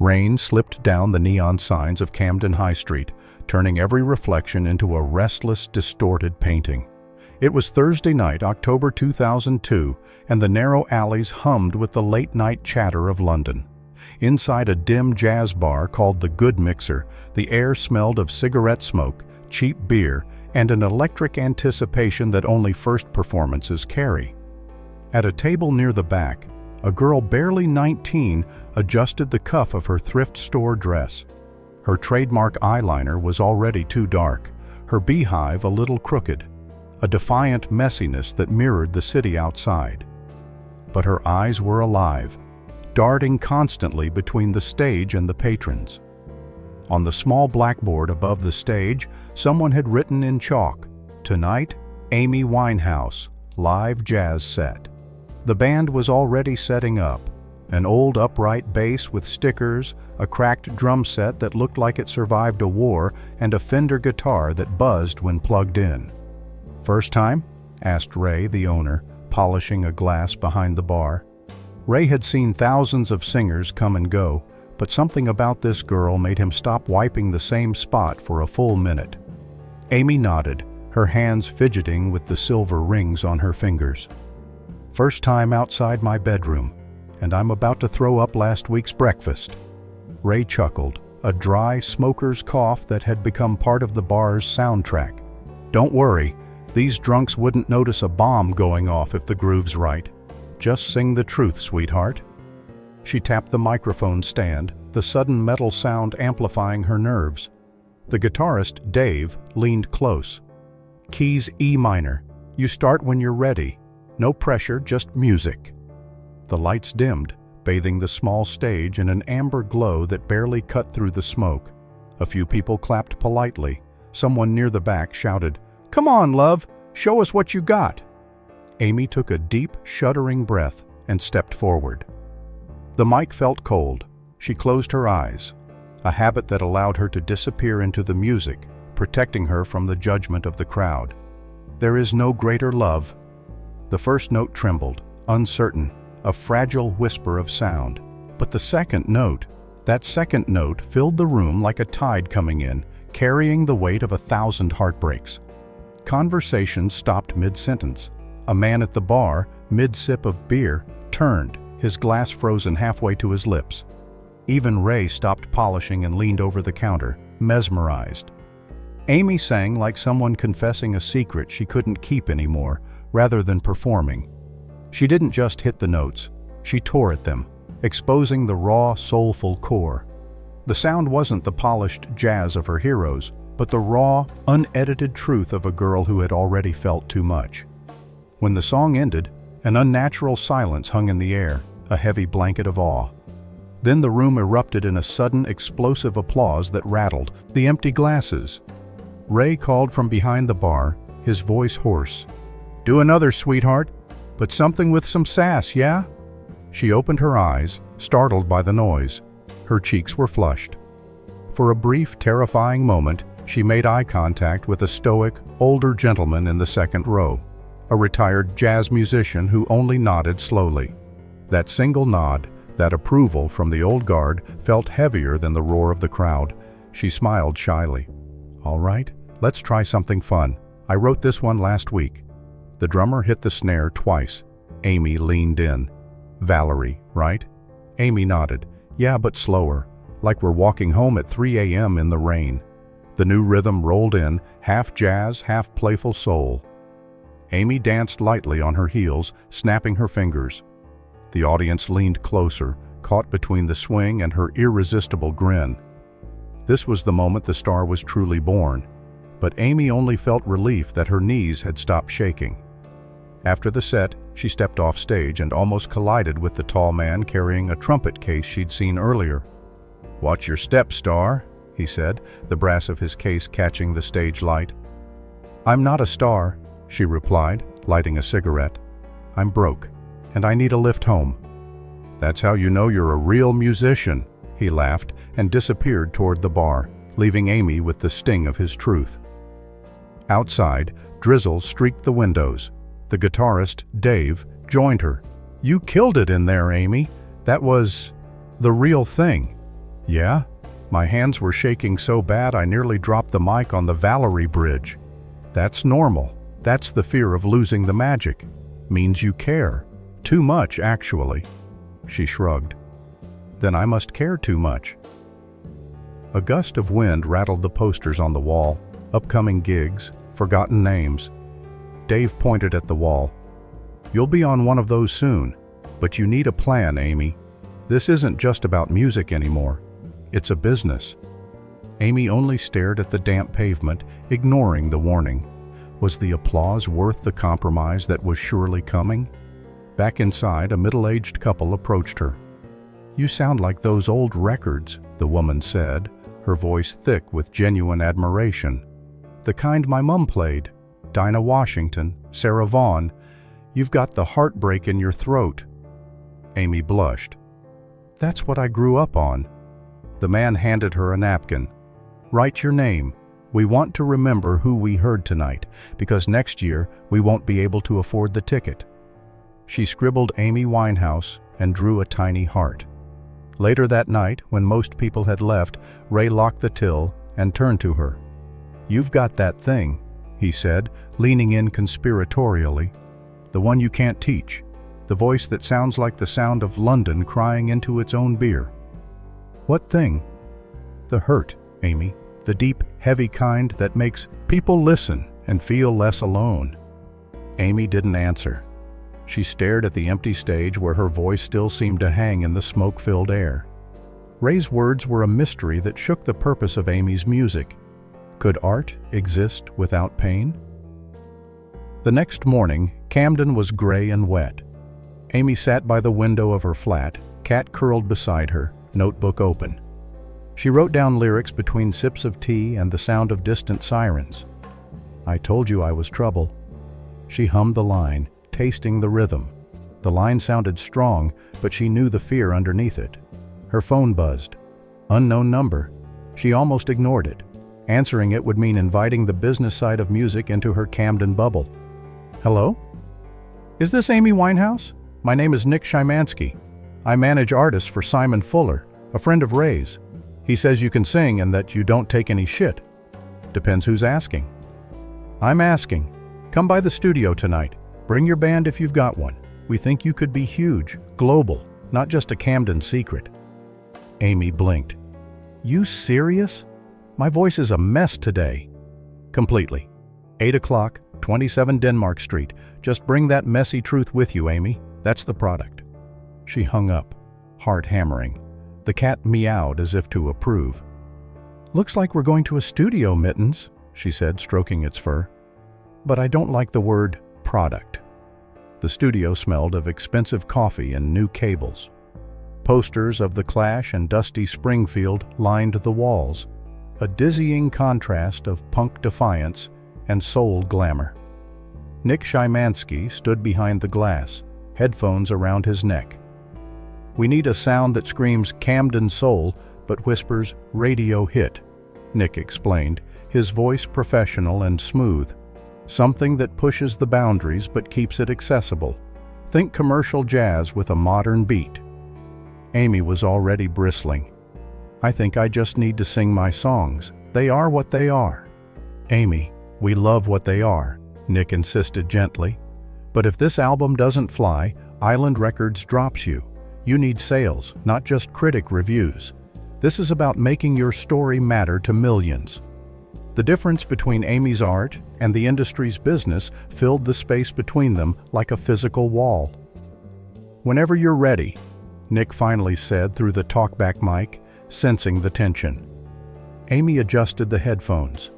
Rain slipped down the neon signs of Camden High Street, turning every reflection into a restless, distorted painting. It was Thursday night, October 2002, and the narrow alleys hummed with the late-night chatter of London. Inside a dim jazz bar called the Good Mixer, the air smelled of cigarette smoke, cheap beer, and an electric anticipation that only first performances carry. At a table near the back, a girl barely 19 adjusted the cuff of her thrift store dress. Her trademark eyeliner was already too dark, her beehive a little crooked, a defiant messiness that mirrored the city outside. But her eyes were alive, darting constantly between the stage and the patrons. On the small blackboard above the stage, someone had written in chalk, "Tonight, Amy Winehouse, live jazz set." The band was already setting up, an old upright bass with stickers, a cracked drum set that looked like it survived a war, and a Fender guitar that buzzed when plugged in. "First time?" asked Ray, the owner, polishing a glass behind the bar. Ray had seen thousands of singers come and go, but something about this girl made him stop wiping the same spot for a full minute. Amy nodded, her hands fidgeting with the silver rings on her fingers. "First time outside my bedroom, and I'm about to throw up last week's breakfast." Ray chuckled, a dry smoker's cough that had become part of the bar's soundtrack. "Don't worry, these drunks wouldn't notice a bomb going off if the groove's right. Just sing the truth, sweetheart." She tapped the microphone stand, the sudden metal sound amplifying her nerves. The guitarist, Dave, leaned close. "Keys E minor. You start when you're ready. No pressure, just music." The lights dimmed, bathing the small stage in an amber glow that barely cut through the smoke. A few people clapped politely. Someone near the back shouted, "Come on, love, show us what you got." Amy took a deep, shuddering breath and stepped forward. The mic felt cold. She closed her eyes, a habit that allowed her to disappear into the music, protecting her from the judgment of the crowd. "There is no greater love." The first note trembled, uncertain, a fragile whisper of sound. But the second note, filled the room like a tide coming in, carrying the weight of 1,000 heartbreaks. Conversation stopped mid-sentence. A man at the bar, mid-sip of beer, turned, his glass frozen halfway to his lips. Even Ray stopped polishing and leaned over the counter, mesmerized. Amy sang like someone confessing a secret she couldn't keep anymore, rather than performing. She didn't just hit the notes, she tore at them, exposing the raw, soulful core. The sound wasn't the polished jazz of her heroes, but the raw, unedited truth of a girl who had already felt too much. When the song ended, an unnatural silence hung in the air, a heavy blanket of awe. Then the room erupted in a sudden, explosive applause that rattled the empty glasses. Ray called from behind the bar, his voice hoarse. "Do another, sweetheart, but something with some sass, yeah?" She opened her eyes, startled by the noise. Her cheeks were flushed. For a brief, terrifying moment, she made eye contact with a stoic, older gentleman in the second row, a retired jazz musician who only nodded slowly. That single nod, that approval from the old guard, felt heavier than the roar of the crowd. She smiled shyly. "All right, let's try something fun. I wrote this one last week." The drummer hit the snare twice. Amy leaned in. "Valerie, right?" Amy nodded. "Yeah, but slower, like we're walking home at 3 a.m. in the rain." The new rhythm rolled in, half jazz, half playful soul. Amy danced lightly on her heels, snapping her fingers. The audience leaned closer, caught between the swing and her irresistible grin. This was the moment the star was truly born, but Amy only felt relief that her knees had stopped shaking. After the set, she stepped off stage and almost collided with the tall man carrying a trumpet case she'd seen earlier. "Watch your step, star," he said, the brass of his case catching the stage light. "I'm not a star," she replied, lighting a cigarette. "I'm broke, and I need a lift home." "That's how you know you're a real musician," he laughed and disappeared toward the bar, leaving Amy with the sting of his truth. Outside, drizzle streaked the windows. The guitarist, Dave, joined her. "You killed it in there, Amy. That was the real thing." Yeah? My hands were shaking so bad I nearly dropped the mic on the Valerie Bridge. That's normal. That's the fear of losing the magic. Means you care. Too much, actually. She shrugged. Then I must care too much. A gust of wind rattled the posters on the wall. Upcoming gigs, forgotten names. Dave pointed at the wall. You'll be on one of those soon, but you need a plan, Amy. This isn't just about music anymore. It's a business. Amy only stared at the damp pavement, ignoring the warning. Was the applause worth the compromise that was surely coming? Back inside, a middle-aged couple approached her. You sound like those old records, the woman said, her voice thick with genuine admiration. The kind my mom played. Dinah Washington, Sarah Vaughan. You've got the heartbreak in your throat. Amy blushed. That's what I grew up on. The man handed her a napkin. Write your name. We want to remember who we heard tonight, because next year we won't be able to afford the ticket. She scribbled Amy Winehouse and drew a tiny heart. Later that night, when most people had left, Ray locked the till and turned to her. You've got that thing, he said, leaning in conspiratorially. The one you can't teach. The voice that sounds like the sound of London crying into its own beer. What thing? The hurt, Amy. The deep, heavy kind that makes people listen and feel less alone. Amy didn't answer. She stared at the empty stage where her voice still seemed to hang in the smoke-filled air. Ray's words were a mystery that shook the purpose of Amy's music. Could art exist without pain? The next morning, Camden was gray and wet. Amy sat by the window of her flat, cat curled beside her, notebook open. She wrote down lyrics between sips of tea and the sound of distant sirens. I told you I was trouble. She hummed the line, tasting the rhythm. The line sounded strong, but she knew the fear underneath it. Her phone buzzed. Unknown number. She almost ignored it. Answering it would mean inviting the business side of music into her Camden bubble. Hello? Is this Amy Winehouse? My name is Nick Szymanski. I manage artists for Simon Fuller, a friend of Ray's. He says you can sing and that you don't take any shit. Depends who's asking. I'm asking. Come by the studio tonight. Bring your band if you've got one. We think you could be huge, global, not just a Camden secret. Amy blinked. You serious? My voice is a mess today. Completely. 8 o'clock, 27 Denmark Street. Just bring that messy truth with you, Amy. That's the product. She hung up, heart hammering. The cat meowed as if to approve. Looks like we're going to a studio, Mittens, she said, stroking its fur. But I don't like the word product. The studio smelled of expensive coffee and new cables. Posters of The Clash and Dusty Springfield lined the walls, a dizzying contrast of punk defiance and soul glamour. Nick Szymanski stood behind the glass, headphones around his neck. We need a sound that screams Camden soul but whispers radio hit, Nick explained, his voice professional and smooth. Something that pushes the boundaries but keeps it accessible. Think commercial jazz with a modern beat. Amy was already bristling. I think I just need to sing my songs. They are what they are. Amy, we love what they are, Nick insisted gently. But if this album doesn't fly, Island Records drops you. You need sales, not just critic reviews. This is about making your story matter to millions. The difference between Amy's art and the industry's business filled the space between them like a physical wall. Whenever you're ready, Nick finally said through the talkback mic, sensing the tension. Amy adjusted the headphones.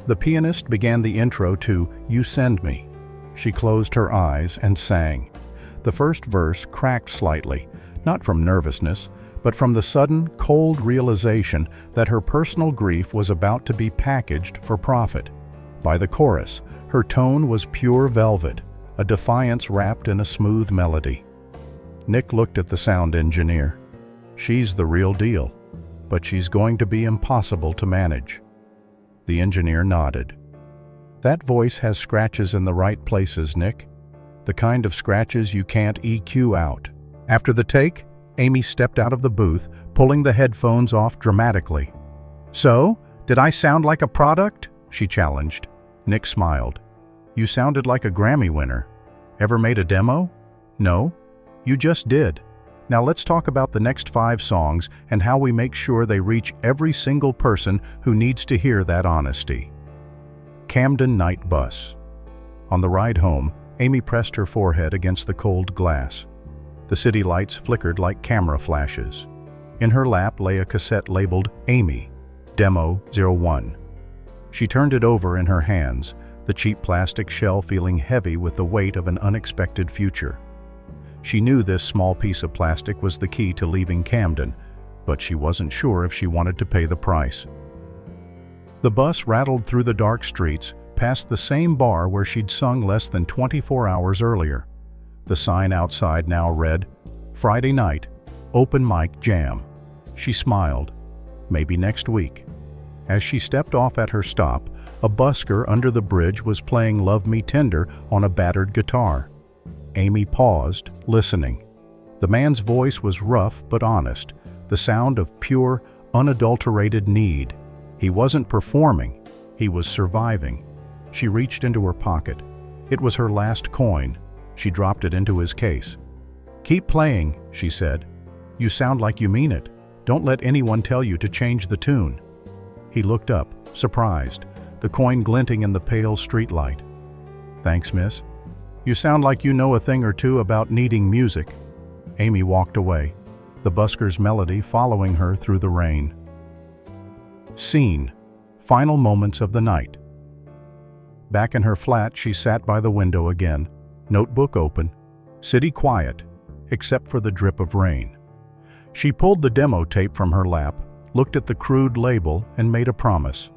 The pianist began the intro to You Send Me. She closed her eyes and sang. The first verse cracked slightly, not from nervousness, but from the sudden, cold realization that her personal grief was about to be packaged for profit. By the chorus, her tone was pure velvet, a defiance wrapped in a smooth melody. Nick looked at the sound engineer. She's the real deal, but she's going to be impossible to manage. The engineer nodded. That voice has scratches in the right places, Nick. The kind of scratches you can't EQ out. After the take, Amy stepped out of the booth, pulling the headphones off dramatically. "So, did I sound like a product?" she challenged. Nick smiled. "You sounded like a Grammy winner. Ever made a demo?" "No. You just did. Now let's talk about the next 5 songs and how we make sure they reach every single person who needs to hear that honesty." Camden Night Bus. On the ride home, Amy pressed her forehead against the cold glass. The city lights flickered like camera flashes. In her lap lay a cassette labeled Amy, Demo 01. She turned it over in her hands, the cheap plastic shell feeling heavy with the weight of an unexpected future. She knew this small piece of plastic was the key to leaving Camden, but she wasn't sure if she wanted to pay the price. The bus rattled through the dark streets, past the same bar where she'd sung less than 24 hours earlier. The sign outside now read, "Friday night, open mic jam." She smiled. Maybe next week. As she stepped off at her stop, a busker under the bridge was playing Love Me Tender on a battered guitar. Amy paused, listening. The man's voice was rough but honest, the sound of pure, unadulterated need. He wasn't performing, he was surviving. She reached into her pocket. It was her last coin. She dropped it into his case. "Keep playing," she said. "You sound like you mean it. Don't let anyone tell you to change the tune." He looked up, surprised, the coin glinting in the pale streetlight. "Thanks, miss. You sound like you know a thing or two about needing music." Amy walked away, the busker's melody following her through the rain. Scene. Final moments of the night. Back in her flat, she sat by the window again, notebook open, city quiet, except for the drip of rain. She pulled the demo tape from her lap, looked at the crude label, and made a promise.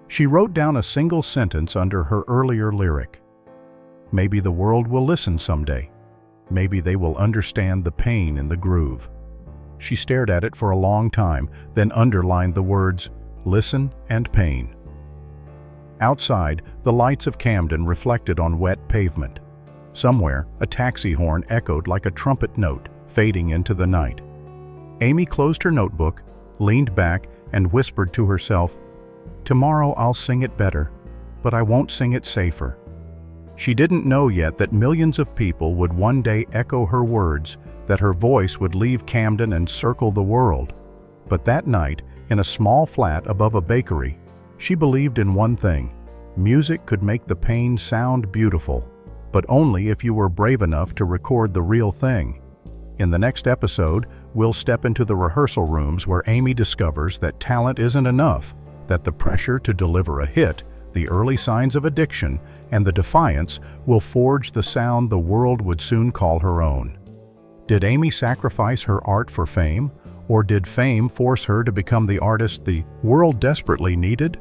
She wrote down a single sentence under her earlier lyric. Maybe the world will listen someday. Maybe they will understand the pain in the groove. She stared at it for a long time, then underlined the words, "Listen and pain." Outside, the lights of Camden reflected on wet pavement. Somewhere, a taxi horn echoed like a trumpet note, fading into the night. Amy closed her notebook, leaned back, and whispered to herself, "Tomorrow I'll sing it better, but I won't sing it safer." She didn't know yet that millions of people would one day echo her words, that her voice would leave Camden and circle the world. But that night, in a small flat above a bakery, she believed in one thing: music could make the pain sound beautiful, but only if you were brave enough to record the real thing. In the next episode, we'll step into the rehearsal rooms where Amy discovers that talent isn't enough, that the pressure to deliver a hit, the early signs of addiction, and the defiance will forge the sound the world would soon call her own. Did Amy sacrifice her art for fame, or did fame force her to become the artist the world desperately needed?